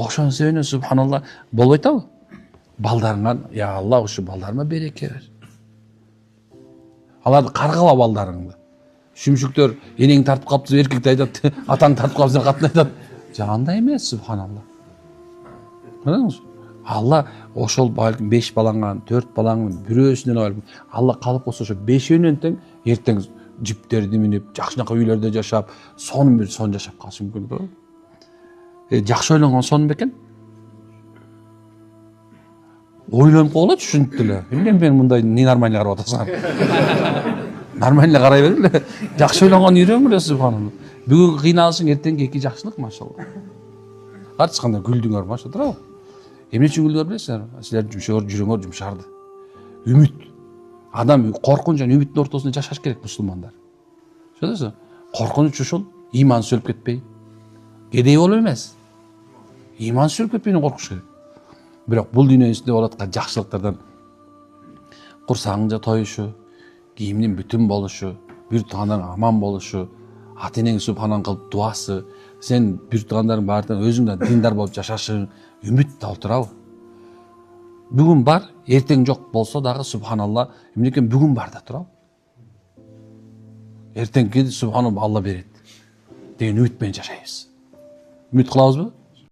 ошонун себебинен субханалла болбой атабы? Балдарыңан, я Алла ушу балдарыма береке бер. Аларды каргыла балдарыңды. Шүмшүктөр энең тартып калыпты деп эркекти айтат, атаң тартып калып сен катын айтат. Андай эмес, субханалла. Көрдүңүзбү? Алла ошол балким 5 балаңан, 4 балаңын бирөөсүнөн алып, Алла калып калса ошо 5өөнөн тең эртең жиптерди минип, жакшынакай үйлөрдө жашап, сонун бир сон жашап калышы мүмкүн да. Жакшы ойлонгон сон бекен? Ойлонуп койгула түшүнүп деле. Эмне мен мындай ненормально карап атасың? Нормально карай бергиле. Жакшы ойлонгон үйрөнгүлө, субханалла. Бүгүн кыйналышың, эртең эки жакшылык, машалла. Карчы кандай гүлдүңөр, машалла, туурабы? Эмне үчүн гүлдүңөр билесиңер? Силер жүрөгүңөр жумшарды. Үмүт. Адам коркунуч жана үмүттүн ортосунда жашаш керек, мусулмандар. Түшүнөсүңбү? Коркунуч ушул, иман сөлүп кетпей. Кедей болуп эмес. Иман сөлүп кетпейден коркуш керек. Бирок бул дүйнөнүн үстүндө болуп аткан жакшылыктардан курсагыңда тоюшу, кийимдин бүтүн болушу, бир туугандарың аман болушу, ата энең субханан кылып дуасы, сен бир туугандарың баарынан өзүң да диндар болуп жашашың, үмүт алып турабы? Бүгүн бар, эртең жок болсо дагы субханалла, эмне экен бүгүн бар да турабы? Эртеңки субханалла Алла берет деген үмүт менен жашайбыз. Үмүт кылабызбы?